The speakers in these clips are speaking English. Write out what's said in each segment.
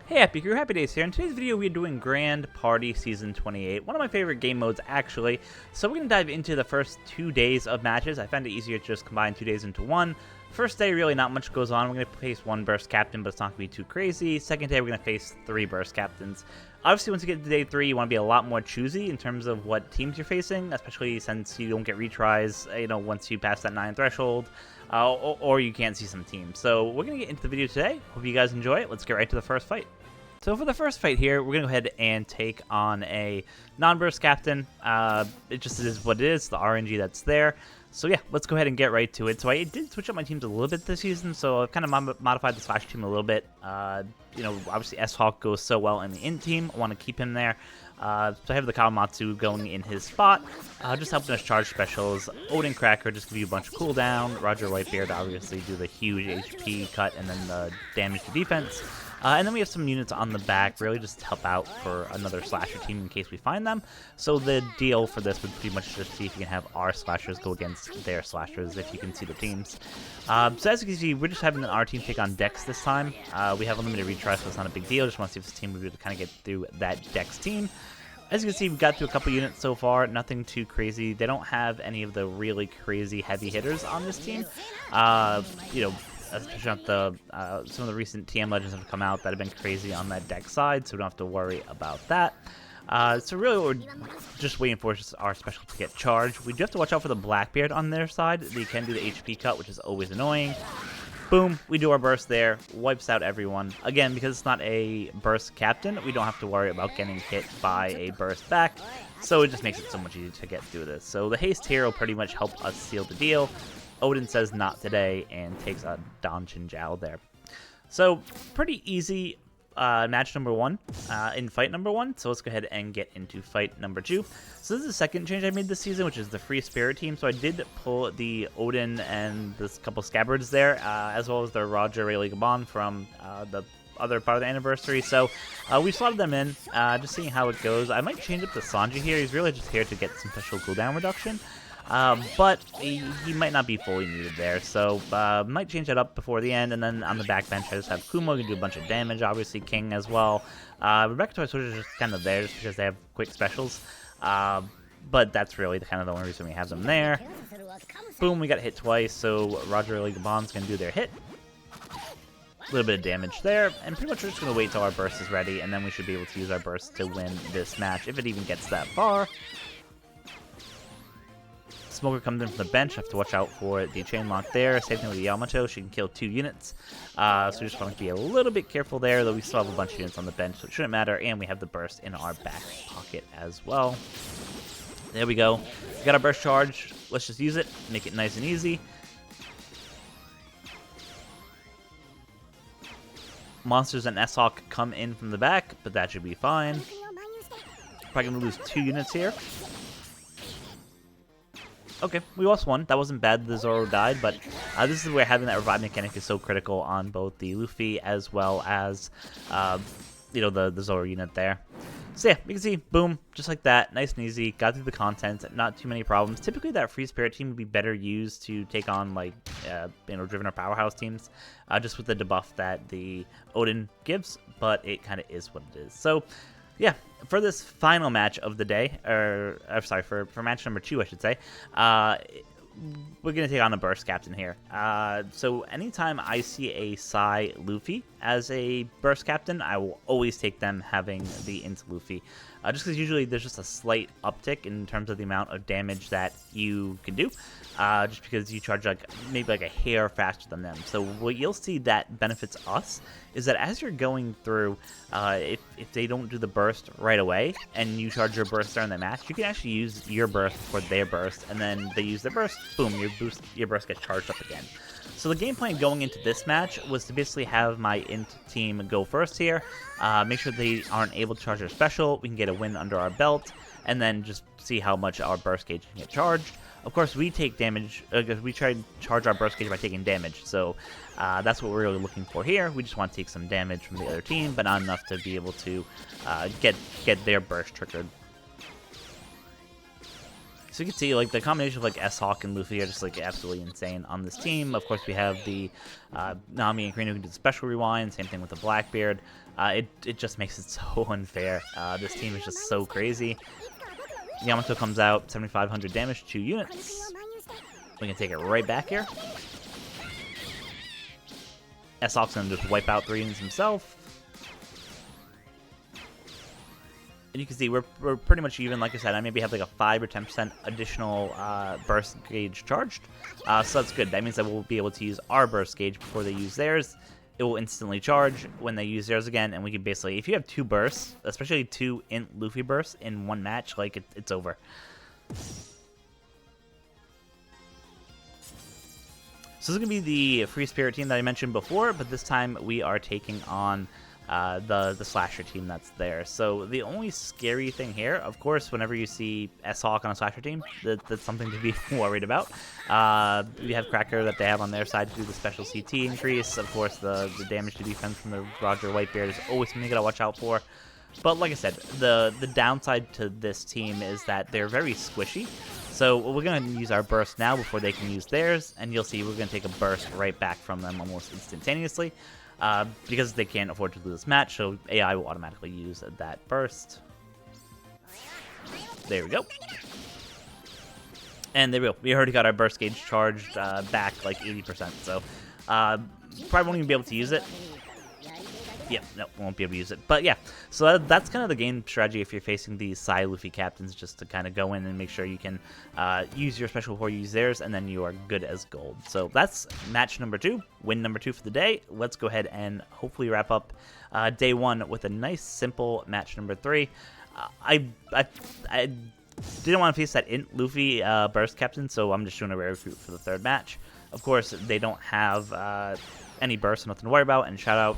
Hey Happy Crew, HappiDaze here. In today's video we are doing Grand Party Season 28, one of my favorite game modes actually. So we're going to dive into the first 2 days of matches. I found it easier to just combine 2 days into one. First day, really not much goes on. We're going to face one burst captain, but it's not going to be too crazy. Second day, we're going to face 3 burst captains. Obviously, once you get to day 3, you want to be a lot more choosy in terms of what teams you're facing, especially since you don't get retries, once you pass that 9 threshold, or you can't see some teams. So we're going to get into the video today. Hope you guys enjoy it. Let's get right to the first fight. So for the first fight here, we're going to go ahead and take on a non-burst captain. It just is what it is, the RNG that's there. So yeah, let's go ahead and get right to it. So I did switch up my teams a little bit this season, so I've kind of modified the Slash team a little bit. Obviously S-Hawk goes so well in the Int team. I want to keep him there. So I have the Kawamatsu going in his spot, just helping us charge specials. Odin Cracker just give you a bunch of cooldown. Roger Whitebeard obviously do the huge HP cut and then the damage to defense. And then we have some units on the back, really just to help out for another slasher team in case we find them. So the deal for this would pretty much just see if you can have our slashers go against their slashers, if you can see the teams. So as you can see, we're just having our team take on Dex this time. We have unlimited retries, so it's not a big deal. Just want to see if this team would be able to kind of get through that Dex team. As you can see, we've got through a couple units so far, nothing too crazy. They don't have any of the really crazy heavy hitters on this team. Especially on some of the recent TM Legends have come out that have been crazy on that deck side, so we don't have to worry about that. So really what we're just waiting for is just our special to get charged. We do have to watch out for the Blackbeard on their side. They can do the HP cut, which is always annoying. Boom, we do our burst there, wipes out everyone. Again, because it's not a burst captain, we don't have to worry about getting hit by a burst back, so it just makes it so much easier to get through this. So the haste here will pretty much help us seal the deal. Odin says not today and takes a Don Chinjiao there. So pretty easy match number 1 in fight number 1. So let's go ahead and get into fight number 2. So this is the second change I made this season, which is the free spirit team. So I did pull the Odin and this couple scabbards there, as well as the Roger Rayleigh Gabon from the other part of the anniversary. So we slotted them in, just seeing how it goes. I might change up the Sanji here. He's really just here to get some special cooldown reduction. But he might not be fully needed there, so might change that up before the end. And then on the backbench, I just have Kumo, who can do a bunch of damage, obviously King as well. Rebecca Toy Switch is just kind of there just because they have quick specials, but that's really the only reason we have them there. Boom, we got hit twice, so Roger Rayleigh Gabon's going to do their hit. A little bit of damage there, and pretty much we're just going to wait till our burst is ready, and then we should be able to use our burst to win this match, if it even gets that far. Smoker comes in from the bench. Have to watch out for the chain lock there. Same thing with the Yamato. She can kill 2 units. So we just want to be a little bit careful there, though we still have a bunch of units on the bench, so it shouldn't matter. And we have the burst in our back pocket as well. There we go. We got our burst charge. Let's just use it. Make it nice and easy. Monsters and S-Hawk come in from the back, but that should be fine. Probably going to lose 2 units here. Okay, we lost 1. That wasn't bad. The Zoro died, but this is where having that revive mechanic is so critical on both the Luffy as well as, the Zoro unit there. So yeah, you can see, boom, just like that, nice and easy. Got through the content, not too many problems. Typically, that free spirit team would be better used to take on Driven or Powerhouse teams, just with the debuff that the Odin gives. But it kind of is what it is. So. Yeah, for this final match of the day, for match number 2, I should say, we're going to take on a burst captain here. So anytime I see a Psy Luffy as a burst captain, I will always take them having the Int Luffy. Just because usually there's just a slight uptick in terms of the amount of damage that you can do. Just because you charge maybe a hair faster than them. So what you'll see that benefits us is that as you're going through, if they don't do the burst right away and you charge your burst during the match, you can actually use your burst for their burst, and then they use their burst, boom, your burst gets charged up again. So the game plan going into this match was to basically have my Int team go first here, make sure they aren't able to charge their special, we can get a win under our belt, and then just see how much our burst gauge can get charged. Of course, we take damage, we try to charge our burst gauge by taking damage, so that's what we're really looking for here. We just want to take some damage from the other team, but not enough to be able to get their burst triggered. So you can see, like, the combination of, like, S-Hawk and Luffy are just, like, absolutely insane on this team. Of course, we have the Nami and Karina who can do the special rewind. Same thing with the Blackbeard. It just makes it so unfair. This team is just so crazy. Yamato comes out, 7,500 damage, 2 units. We can take it right back here. S-Hawk's going to just wipe out 3 units himself. And you can see we're pretty much even. Like I said, I maybe have like a 5 or 10% additional burst gauge charged. So that's good. That means that we'll be able to use our burst gauge before they use theirs. It will instantly charge when they use theirs again. And we can basically, if you have 2 bursts, especially 2 Int Luffy bursts in one match, like it's over. So this is going to be the Free Spirit team that I mentioned before, but this time we are taking on the Slasher team that's there. So the only scary thing here, of course, whenever you see S-Hawk on a Slasher team, that's something to be worried about. We have Cracker that they have on their side to do the special CT increase. Of course, the damage to defense from the Roger Whitebeard is always something you gotta watch out for. But like I said, the downside to this team is that they're very squishy. So we're going to use our burst now before they can use theirs, and you'll see we're going to take a burst right back from them almost instantaneously. Because they can't afford to lose this match, so AI will automatically use that burst. There we go. And there we go. We already got our burst gauge charged back like 80%, so probably won't even be able to use it. Yep, no, won't be able to use it. But yeah, so that's kind of the game strategy if you're facing these Psy Luffy captains, just to kind of go in and make sure you can use your special before you use theirs, and then you are good as gold. So that's match number 2, win number 2 for the day. Let's go ahead and hopefully wrap up day 1 with a nice, simple match number 3. I didn't want to face that Int Luffy burst captain, so I'm just doing a rare recruit for the 3rd match. Of course, they don't have any burst, so nothing to worry about, and shout out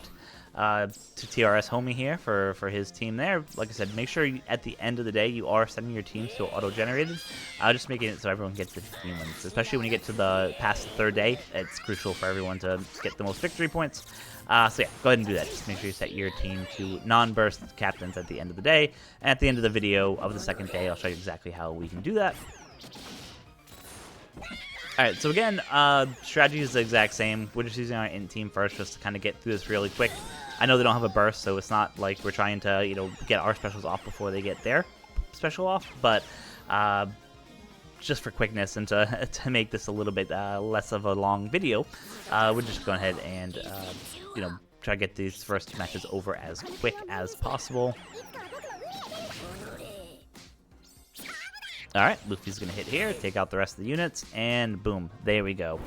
to TRS Homie here for his team there. Like I said, make sure at the end of the day you are sending your teams to auto-generated. Just making it so everyone gets the 15 wins. Especially when you get to the past the 3rd day, it's crucial for everyone to get the most victory points. So yeah, go ahead and do that. Just make sure you set your team to non-burst captains at the end of the day. And at the end of the video of the 2nd day, I'll show you exactly how we can do that. Alright, so again, strategy is the exact same. We're just using our Int team first just to kind of get through this really quick. I know they don't have a burst, so it's not like we're trying to, you know, get our specials off before they get their special off, but just for quickness and to make this a little bit less of a long video, we're just going ahead and, you know, try to get these first 2 matches over as quick as possible. Alright, Luffy's going to hit here, take out the rest of the units, and boom, there we go.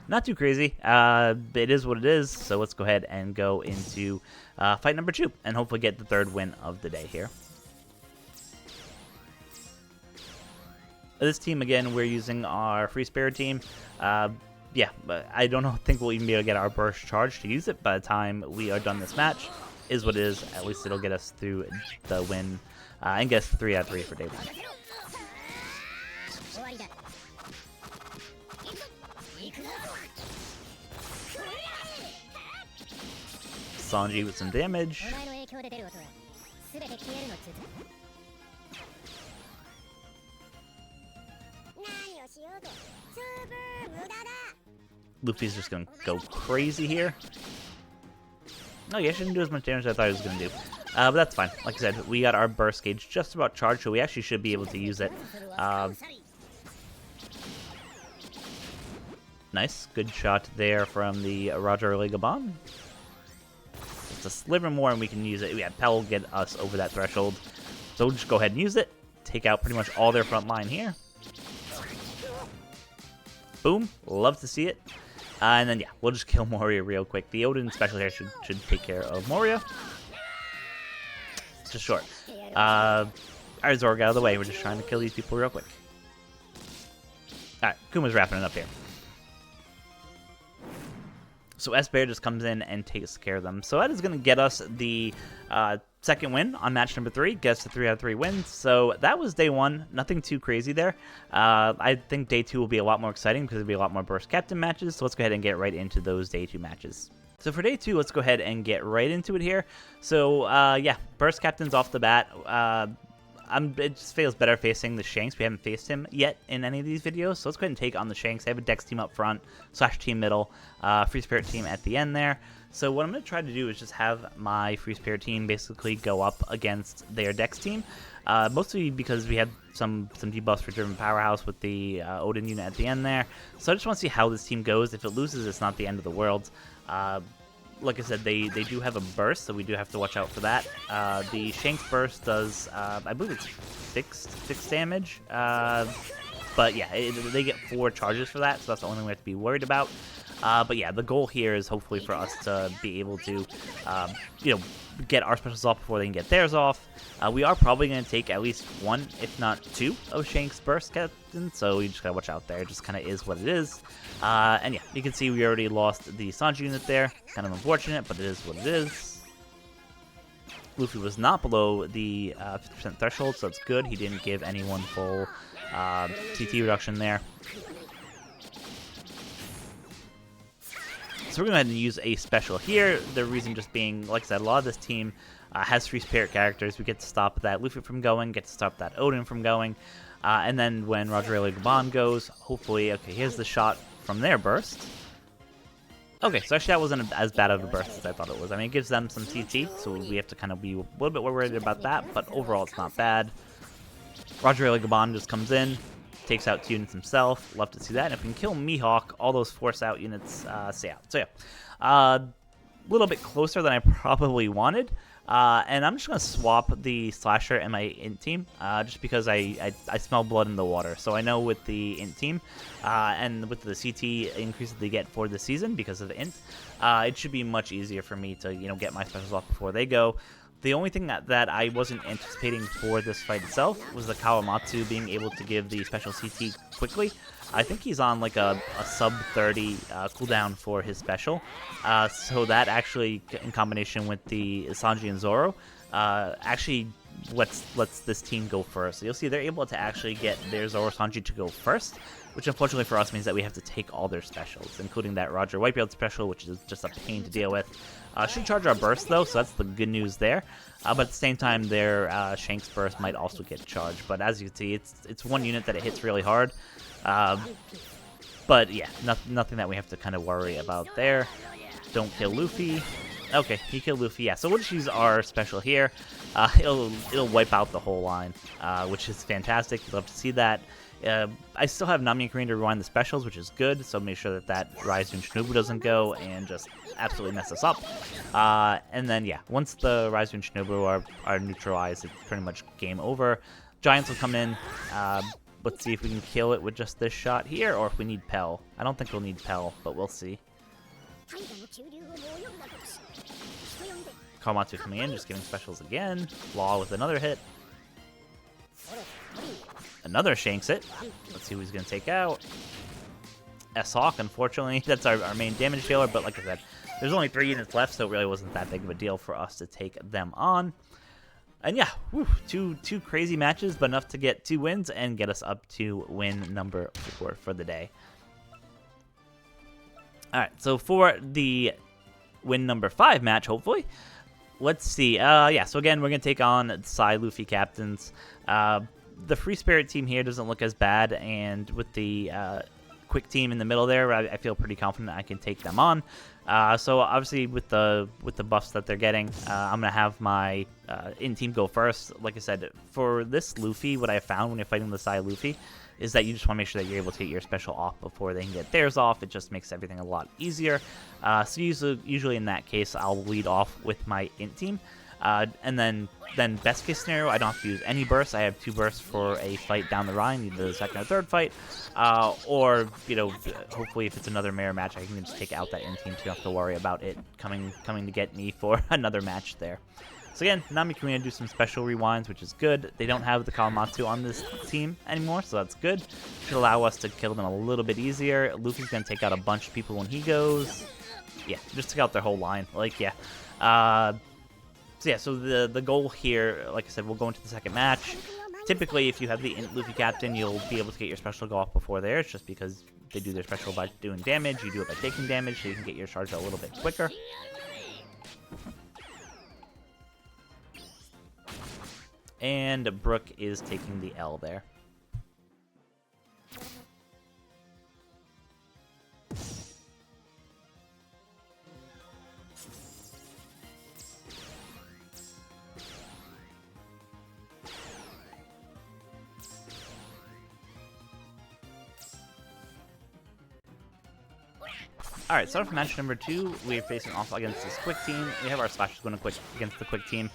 Not too crazy. It is what it is, so let's go ahead and go into fight number 2, and hopefully get the 3rd win of the day here. This team, again, we're using our Free Spirit team. Yeah, but I don't think we'll even be able to get our burst charge to use it by the time we are done this match. Is what it is. At least it'll get us through the win, and get us 3 out of 3 for day 1. Sanji with some damage. Luffy's just gonna go crazy here. Oh yeah, shouldn't do as much damage as I thought he was gonna do. But that's fine. Like I said, we got our burst gauge just about charged, so we actually should be able to use it. Nice, good shot there from the Roger Legabon. Just a sliver more and we can use it. Yeah, Pell will get us over that threshold. So we'll just go ahead and use it. Take out pretty much all their front line here. Boom, love to see it. And then yeah, we'll just kill Moria real quick. The Odin special here should take care of Moria. It's just short. Alright, Zorg, out of the way. We're just trying to kill these people real quick. Alright, Kuma's wrapping it up here. So S-Bear just comes in and takes care of them. So that is going to get us the 2nd win on match number 3. Gets to 3 out of 3 wins. So that was day 1. Nothing too crazy there. I think day 2 will be a lot more exciting because there'll be a lot more burst captain matches. So let's go ahead and get right into those day 2 matches. So for day 2, let's go ahead and get right into it here. So yeah, burst captains off the bat. it just feels better facing the Shanks. We haven't faced him yet in any of these videos, so let's go ahead and take on the Shanks. I have a Dex team up front, / team middle, Free Spirit team at the end there. So what I'm going to try to do is just have my Free Spirit team basically go up against their Dex team, mostly because we have some debuffs for Driven Powerhouse with the Odin unit at the end there. So I just want to see how this team goes. If it loses, it's not the end of the world. Like I said, they do have a burst, so we do have to watch out for that. The Shanks burst does, I believe it's 6 damage. But yeah, they get 4 charges for that, so that's the only thing we have to be worried about. But yeah, the goal here is hopefully for us to be able to, get our specials off before they can get theirs off. We are probably going to take at least 1, if not 2, of Shanks' burst captains, so you just gotta watch out there. It just kind of is what it is. And yeah, you can see we already lost the Sanji unit there. Kind of unfortunate, but it is what it is. Luffy was not below the 50% threshold, so that's good. He didn't give anyone full CT reduction there. So we're going to go ahead and use a special here. The reason just being, like I said, a lot of this team has Free Spirit characters. We get to stop that Luffy from going, get to stop that Odin from going. And then when Roger Gaban goes, hopefully, okay, here's the shot from their burst. Okay, so actually that wasn't as bad of a burst as I thought it was. I mean, it gives them some CT, so we have to kind of be a little bit worried about that, but overall it's not bad. Roger Gaban just comes in, takes out 2 units himself. Love to see that. And if we can kill Mihawk, all those force out units stay out. So yeah, a little bit closer than I probably wanted. And I'm just going to swap the Slasher and my Int team, just because I smell blood in the water. So I know with the Int team, and with the CT increase that they get for the season because of Int, it should be much easier for me to, get my specials off before they go. The only thing that I wasn't anticipating for this fight itself was the Kawamatsu being able to give the special CT quickly. I think he's on like a sub 30 cooldown for his special. So that actually, in combination with the Sanji and Zoro, actually lets this team go first. So you'll see they're able to actually get their Zoro Sanji to go first, which unfortunately for us means that we have to take all their specials, including that Roger Whitebeard special, which is just a pain to deal with. Should charge our burst though, so that's the good news there. But at the same time, their Shanks burst might also get charged. But as you can see, it's one unit that it hits really hard. But yeah, nothing that we have to kind of worry about there. Don't kill Luffy. Okay, he killed Luffy. Yeah, so we'll just use our special here. It'll wipe out the whole line, which is fantastic. Love to see that. I still have Nami and Korean to rewind the specials, which is good, so make sure that Ryzen Shinobu doesn't go and just absolutely mess us up. And then, yeah, once the Ryzen Shinobu are neutralized, it's pretty much game over. Giants will come in. Let's see if we can kill it with just this shot here, or if we need Pell. I don't think we'll need Pell, but we'll see. Kawamatsu coming in, just giving specials again. Law with another hit. Another Shanks it. Let's see who he's going to take out. S-Hawk, unfortunately. That's our main damage dealer, but like I said, there's only 3 units left, so it really wasn't that big of a deal for us to take them on. And yeah, whew, two crazy matches, but enough to get 2 wins and get us up to win number 4 for the day. Alright, so for the win number 5 match, hopefully, let's see. Yeah, so again, we're going to take on Psy Luffy captains. The Free Spirit team here doesn't look as bad, and with the quick team in the middle there, I feel pretty confident I can take them on. So obviously with the buffs that they're getting, I'm gonna have my in-team go first. Like I said, for this Luffy, what I found when you're fighting the Psy Luffy is that you just want to make sure that you're able to get your special off before they can get theirs off. It just makes everything a lot easier. So usually in that case, I'll lead off with my int team. And then best case scenario, I don't have to use any bursts. I have 2 bursts for a fight down the Rhine, either the second or third fight, or hopefully if it's another mirror match, I can just take out that in team, so you don't have to worry about it coming to get me for another match there. So again, Nami Karina do some special rewinds, which is good. They don't have the Kawamatsu on this team anymore, so that's good. Should allow us to kill them a little bit easier. Luffy's gonna take out a bunch of people when he goes. Yeah, just took out their whole line. Like, yeah. So yeah, so the goal here, like I said, we'll go into the second match. Typically, if you have the Int Luffy captain, you'll be able to get your special go off before theirs, just because they do their special by doing damage. You do it by taking damage, so you can get your charge a little bit quicker. and Brook is taking the L there. Alright, so for match number 2, we're facing off against this quick team. We have our slashers going quick against the quick team.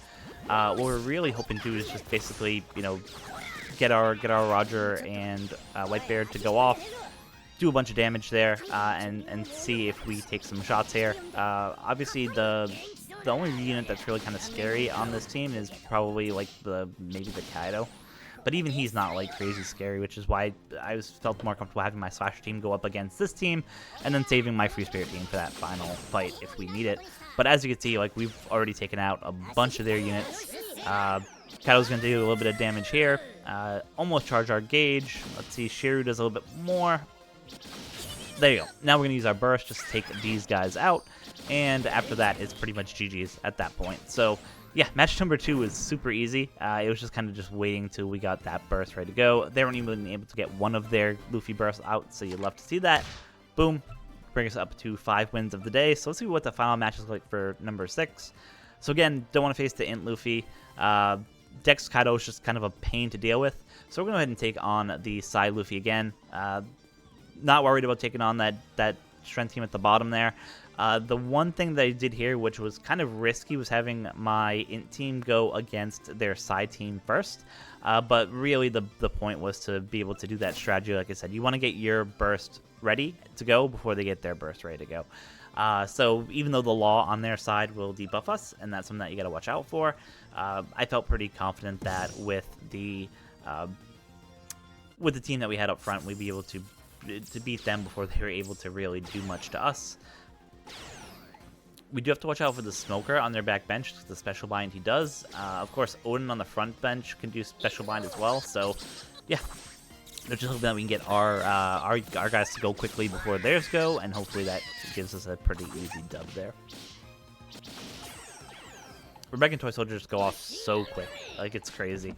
What we're really hoping to do is just basically, you know, get our Roger and Whitebeard to go off, do a bunch of damage there, and see if we take some shots here. Obviously, the only unit that's really kind of scary on this team is probably like maybe the Kaido. But even he's not like crazy scary, which is why I felt more comfortable having my Slasher team go up against this team, and then saving my Free Spirit team for that final fight if we need it. But as you can see, like we've already taken out a bunch of their units. Kaido's going to do a little bit of damage here. Almost charge our gauge. Let's see, Shiru does a little bit more. There you go. Now we're going to use our burst just to take these guys out, and after that, it's pretty much GG's at that point. So yeah, match number 2 was super easy. It was just kind of just waiting till we got that burst ready to go. They weren't even able to get one of their Luffy bursts out, so you'd love to see that. Boom. Bring us up to 5 wins of the day. So let's see what the final match is like for number 6. So again, don't want to face the Int Luffy. Dex Kaido is just kind of a pain to deal with. So we're going to go ahead and take on the Psy Luffy again. Not worried about taking on that strength team at the bottom there. The one thing that I did here, which was kind of risky, was having my Int team go against their Psy team first. But really, the point was to be able to do that strategy. Like I said, you want to get your burst ready to go before they get their burst ready to go. So even though the law on their side will debuff us, and that's something that you got to watch out for, I felt pretty confident that with the team that we had up front, we'd be able to beat them before they were able to really do much to us. We do have to watch out for the Smoker on their back bench, the special bind he does. Of course, Odin on the front bench can do special bind as well. So, yeah, they're just hoping that we can get our guys to go quickly before theirs go, and hopefully that gives us a pretty easy dub there. Rebecca and Toy Soldier just go off so quick, like it's crazy.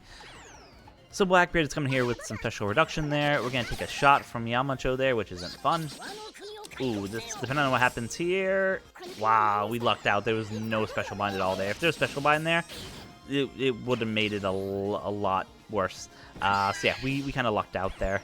So Blackbeard is coming here with some special reduction there. We're gonna take a shot from Yamacho there, which isn't fun. Ooh, this, depending on what happens here, wow, we lucked out. There was no special bind at all there. If there was special bind there, it would have made it a lot worse. So yeah, we kind of lucked out there.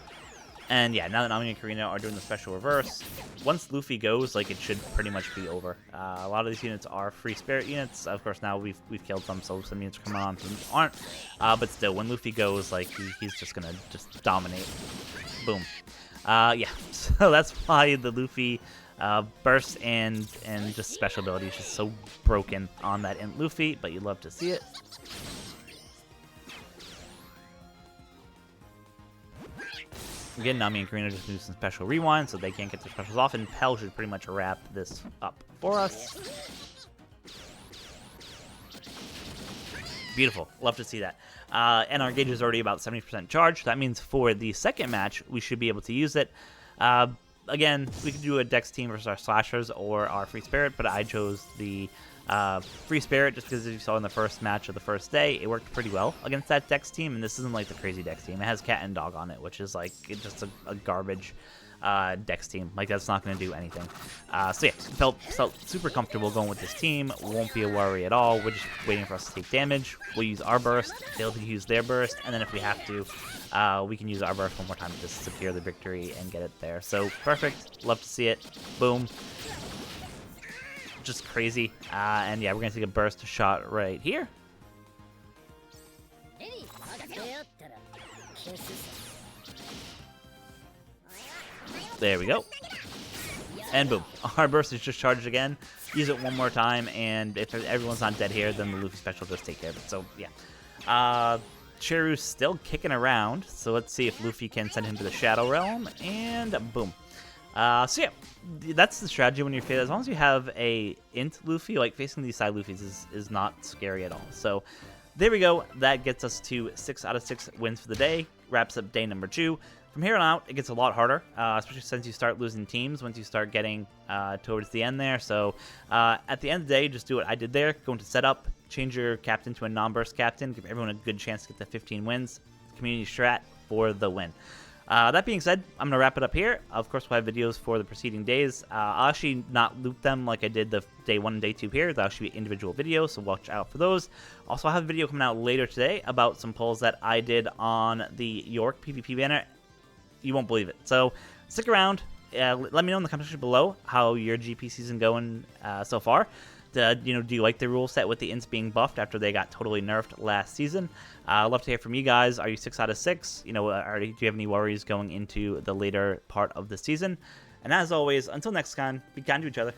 And yeah, now that Nami and Karina are doing the special reverse, once Luffy goes, like, it should pretty much be over. A lot of these units are free spirit units. Of course, now we've killed some, so some units are coming on, some aren't. But still, when Luffy goes, like, he's just gonna just dominate. Boom. Yeah, so that's why the Luffy burst and just special ability is just so broken on that Int Luffy, but you love to see it. Again, Nami and Karina just do some special rewind, so they can't get their specials off, and Pell should pretty much wrap this up for us. Beautiful. Love to see that. And our gauge is already about 70% charged. That means for the second match, we should be able to use it. Again, we could do a Dex team versus our Slashers or our Free Spirit, but I chose the Free Spirit just because, as you saw in the first match of the first day, it worked pretty well against that Dex team, and this isn't like the crazy Dex team. It has Cat and Dog on it, which is like just a garbage Dex team. Like, that's not going to do anything. So yeah, felt super comfortable going with this team. Won't be a worry at all. We're just waiting for us to take damage. We'll use our burst, they'll use their burst, and then if we have to, we can use our burst one more time to just secure the victory and get it there. So perfect. Love to see it. Boom. Just crazy. And yeah, we're going to take a burst shot right here. There we go. And boom. Our burst is just charged again. Use it one more time, and if everyone's not dead here, then the Luffy special does take care of it. So, yeah. Chiru's still kicking around, so let's see if Luffy can send him to the Shadow Realm, and boom. So yeah, that's the strategy when you're facing. As long as you have a Int Luffy, like facing these side Luffys is not scary at all. So there we go. That gets us to 6 out of 6 wins for the day. Wraps up day number 2. From here on out, it gets a lot harder, especially since you start losing teams once you start getting towards the end there. So at the end of the day, just do what I did there. Go into setup, change your captain to a non-burst captain, give everyone a good chance to get the 15 wins. Community strat for the win. That being said, I'm going to wrap it up here. Of course, we'll have videos for the preceding days. I'll actually not loop them like I did the day 1 and day 2 here. They'll actually be individual videos, so watch out for those. Also, I'll have a video coming out later today about some polls that I did on the York PvP banner. You won't believe it. So stick around. Let me know in the comment section below how your GP season going so far. Do you like the rule set with the ints being buffed after they got totally nerfed last season? I'd love to hear from you guys. Are you 6 out of 6? Do you have any worries going into the later part of the season? And as always, until next time, be kind to each other.